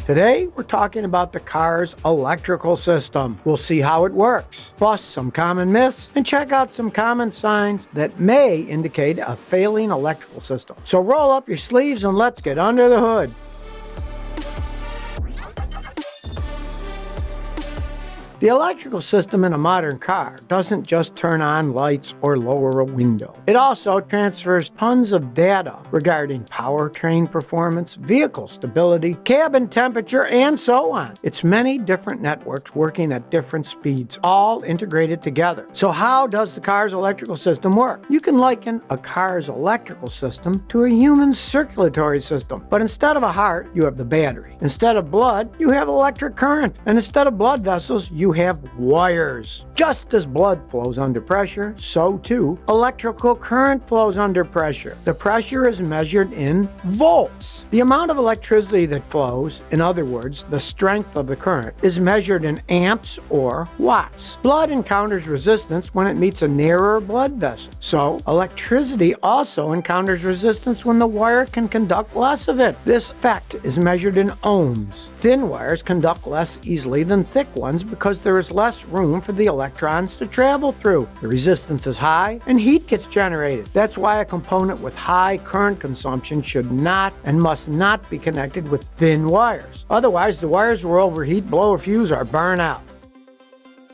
Today, we're talking about the car's electrical system. We'll see how it works, plus some common myths, and check out some common signs that may indicate a failing electrical system. So roll up your sleeves and let's get under the hood. The electrical system in a modern car doesn't just turn on lights or lower a window. It also transfers tons of data regarding powertrain performance, vehicle stability, cabin temperature, and so on. It's many different networks working at different speeds, all integrated together. So how does the car's electrical system work? You can liken a car's electrical system to a human circulatory system. But instead of a heart, you have the battery. Instead of blood, you have electric current. And instead of blood vessels, you have wires. Just as blood flows under pressure, so too electrical current flows under pressure. The pressure is measured in volts. The amount of electricity that flows, in other words, the strength of the current, is measured in amps or watts. Blood encounters resistance when it meets a narrower blood vessel. So electricity also encounters resistance when the wire can conduct less of it. This effect is measured in ohms. Thin wires conduct less easily than thick ones because there is less room for the electrons to travel through. The resistance is high and heat gets generated. That's why a component with high current consumption should not and must not be connected with thin wires. Otherwise, the wires will overheat, blow a fuse, or burn out.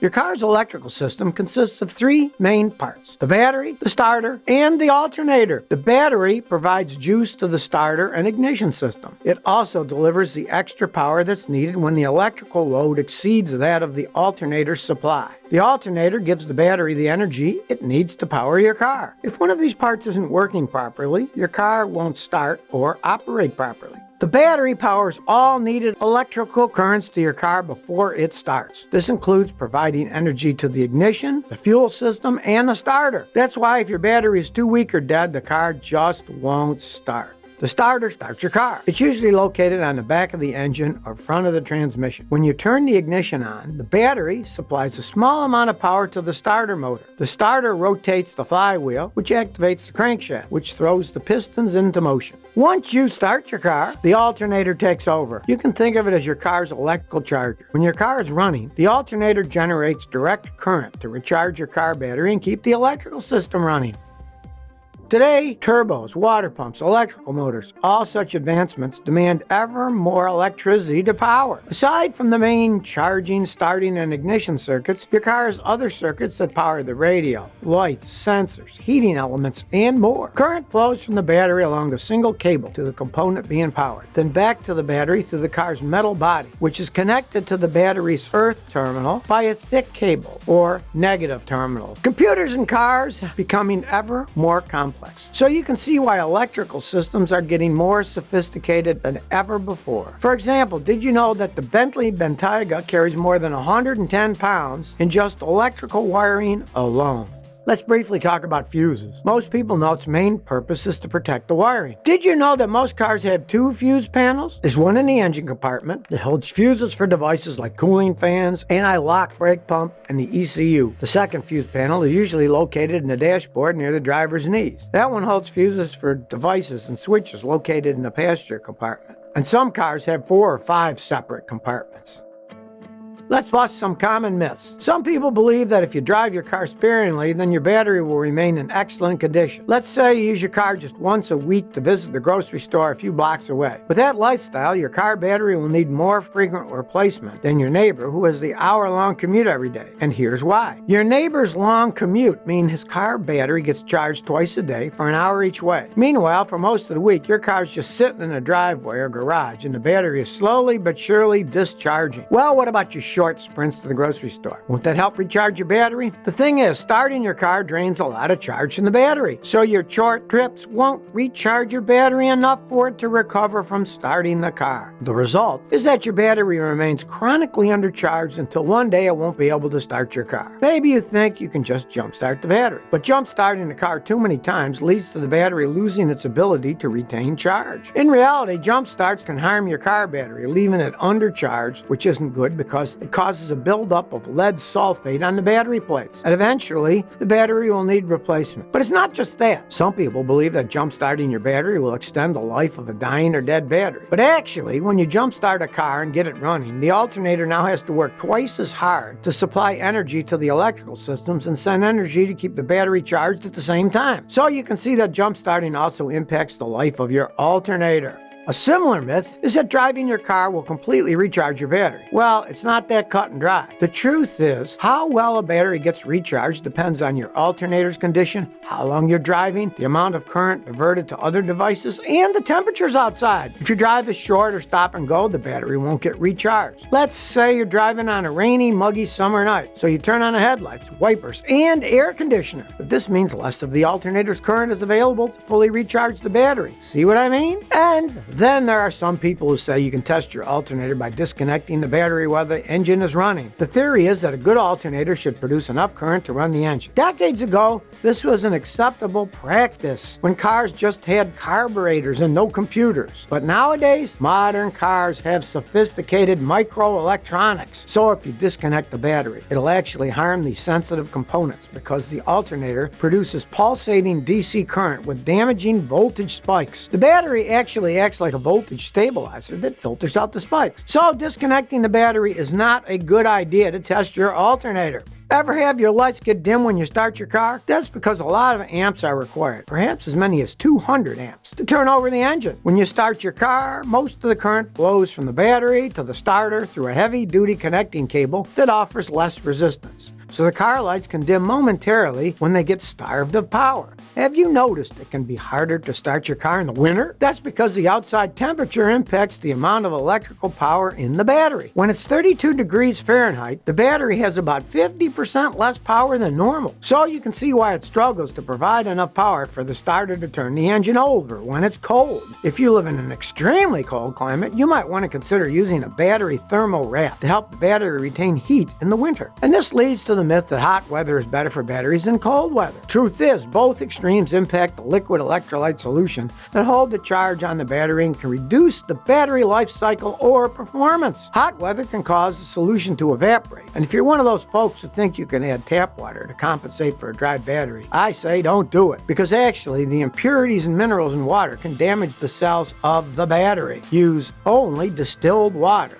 Your car's electrical system consists of three main parts: the battery, the starter, and the alternator. The battery provides juice to the starter and ignition system. It also delivers the extra power that's needed when the electrical load exceeds that of the alternator's supply. The alternator gives the battery the energy it needs to power your car. If one of these parts isn't working properly, your car won't start or operate properly. The battery powers all needed electrical currents to your car before it starts. This includes providing energy to the ignition, the fuel system, and the starter. That's why if your battery is too weak or dead, the car just won't start. The starter starts your car. It's usually located on the back of the engine or front of the transmission. When you turn the ignition on, the battery supplies a small amount of power to the starter motor. The starter rotates the flywheel, which activates the crankshaft, which throws the pistons into motion. Once you start your car, the alternator takes over. You can think of it as your car's electrical charger. When your car is running, the alternator generates direct current to recharge your car battery and keep the electrical system running. Today, turbos, water pumps, electrical motors, all such advancements demand ever more electricity to power. Aside from the main charging, starting, and ignition circuits, your car has other circuits that power the radio, lights, sensors, heating elements, and more. Current flows from the battery along a single cable to the component being powered, then back to the battery through the car's metal body, which is connected to the battery's earth terminal by a thick cable, or negative terminal. Computers in cars are becoming ever more complex. So you can see why electrical systems are getting more sophisticated than ever before. For example, did you know that the Bentley Bentayga carries more than 110 pounds in just electrical wiring alone? Let's briefly talk about fuses. Most people know its main purpose is to protect the wiring. Did you know that most cars have two fuse panels? There's one in the engine compartment that holds fuses for devices like cooling fans, anti-lock brake pump, and the ECU. The second fuse panel is usually located in the dashboard near the driver's knees. That one holds fuses for devices and switches located in the passenger compartment. And some cars have 4 or 5 separate compartments. Let's bust some common myths. Some people believe that if you drive your car sparingly, then your battery will remain in excellent condition. Let's say you use your car just once a week to visit the grocery store a few blocks away. With that lifestyle, your car battery will need more frequent replacement than your neighbor who has the hour-long commute every day. And here's why. Your neighbor's long commute means his car battery gets charged twice a day for an hour each way. Meanwhile, for most of the week, your car's just sitting in a driveway or garage and the battery is slowly but surely discharging. Well, what about your short sprints to the grocery store? Won't that help recharge your battery? The thing is, starting your car drains a lot of charge from the battery, so your short trips won't recharge your battery enough for it to recover from starting the car. The result is that your battery remains chronically undercharged until one day it won't be able to start your car. Maybe you think you can just jumpstart the battery, but jumpstarting the car too many times leads to the battery losing its ability to retain charge. In reality, jump starts can harm your car battery, leaving it undercharged, which isn't good because it it causes a buildup of lead sulfate on the battery plates, and eventually the battery will need replacement. But it's not just that. Some people believe that jump-starting your battery will extend the life of a dying or dead battery. But actually, when you jump-start a car and get it running, the alternator now has to work twice as hard to supply energy to the electrical systems and send energy to keep the battery charged at the same time. So you can see that jump-starting also impacts the life of your alternator. A similar myth is that driving your car will completely recharge your battery. Well, it's not that cut and dry. The truth is, how well a battery gets recharged depends on your alternator's condition, how long you're driving, the amount of current diverted to other devices, and the temperatures outside. If your drive is short or stop and go, the battery won't get recharged. Let's say you're driving on a rainy, muggy summer night, so you turn on the headlights, wipers, and air conditioner. But this means less of the alternator's current is available to fully recharge the battery. See what I mean? And then there are some people who say you can test your alternator by disconnecting the battery while the engine is running. The theory is that a good alternator should produce enough current to run the engine. Decades ago, this was an acceptable practice when cars just had carburetors and no computers. But nowadays, modern cars have sophisticated microelectronics. So if you disconnect the battery, it'll actually harm the sensitive components because the alternator produces pulsating DC current with damaging voltage spikes. The battery actually acts like a voltage stabilizer that filters out the spikes. So disconnecting the battery is not a good idea to test your alternator. Ever have your lights get dim when you start your car? That's because a lot of amps are required, perhaps as many as 200 amps, to turn over the engine. When you start your car, most of the current flows from the battery to the starter through a heavy-duty connecting cable that offers less resistance. So the car lights can dim momentarily when they get starved of power. Have you noticed it can be harder to start your car in the winter? That's because the outside temperature impacts the amount of electrical power in the battery. When it's 32 degrees Fahrenheit, the battery has about 50% less power than normal. So you can see why it struggles to provide enough power for the starter to turn the engine over when it's cold. If you live in an extremely cold climate, you might want to consider using a battery thermal wrap to help the battery retain heat in the winter. And this leads to the myth that hot weather is better for batteries than cold weather. Truth is, both extremes impact the liquid electrolyte solution that hold the charge on the battery and can reduce the battery life cycle or performance. Hot weather can cause the solution to evaporate. And if you're one of those folks who think you can add tap water to compensate for a dry battery, I say don't do it, because actually the impurities and minerals in water can damage the cells of the battery. Use only distilled water.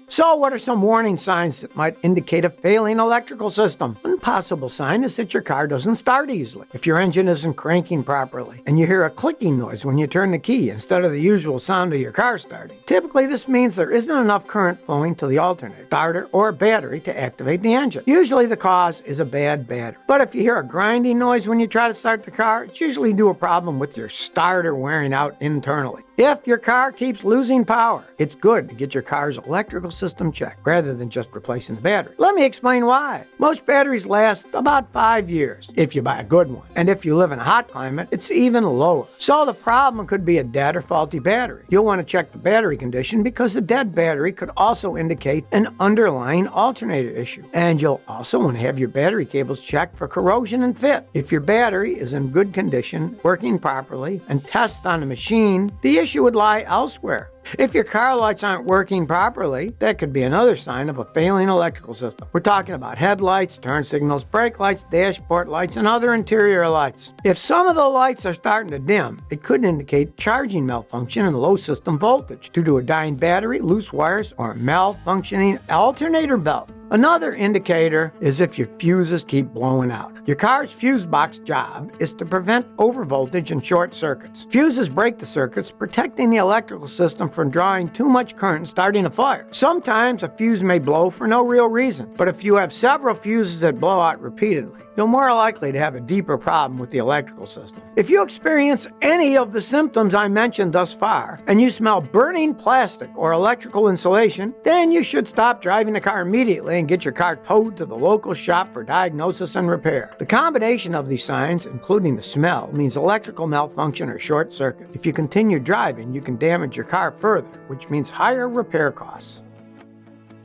So what are some warning signs that might indicate a failing electrical system? One possible sign is that your car doesn't start easily. If your engine isn't cranking properly and you hear a clicking noise when you turn the key instead of the usual sound of your car starting, typically this means there isn't enough current flowing to the alternator, starter, or battery to activate the engine. Usually the cause is a bad battery. But if you hear a grinding noise when you try to start the car, it's usually due to a problem with your starter wearing out internally. If your car keeps losing power, it's good to get your car's electrical system checked rather than just replacing the battery. Let me explain why. Most batteries last about 5 years if you buy a good one. And if you live in a hot climate, it's even lower. So the problem could be a dead or faulty battery. You'll want to check the battery condition because the dead battery could also indicate an underlying alternator issue. And you'll also want to have your battery cables checked for corrosion and fit. If your battery is in good condition, working properly, and tests on the machine, the issue would lie elsewhere. If your car lights aren't working properly, that could be another sign of a failing electrical system. We're talking about headlights, turn signals, brake lights, dashboard lights, and other interior lights. If some of the lights are starting to dim, it could indicate charging malfunction and low system voltage due to a dying battery, loose wires, or a malfunctioning alternator belt. Another indicator is if your fuses keep blowing out. Your car's fuse box job is to prevent overvoltage and short circuits. Fuses break the circuits, protecting the electrical system from drawing too much current and starting a fire. Sometimes a fuse may blow for no real reason, but if you have several fuses that blow out repeatedly, you're more likely to have a deeper problem with the electrical system. If you experience any of the symptoms I mentioned thus far, and you smell burning plastic or electrical insulation, then you should stop driving the car immediately and get your car towed to the local shop for diagnosis and repair. The combination of these signs, including the smell, means electrical malfunction or short circuit. If you continue driving, you can damage your car further, which means higher repair costs.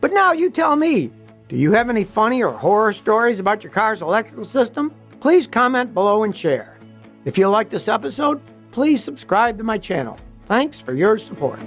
But now you tell me, do you have any funny or horror stories about your car's electrical system? Please comment below and share. If you like this episode, please subscribe to my channel. Thanks for your support.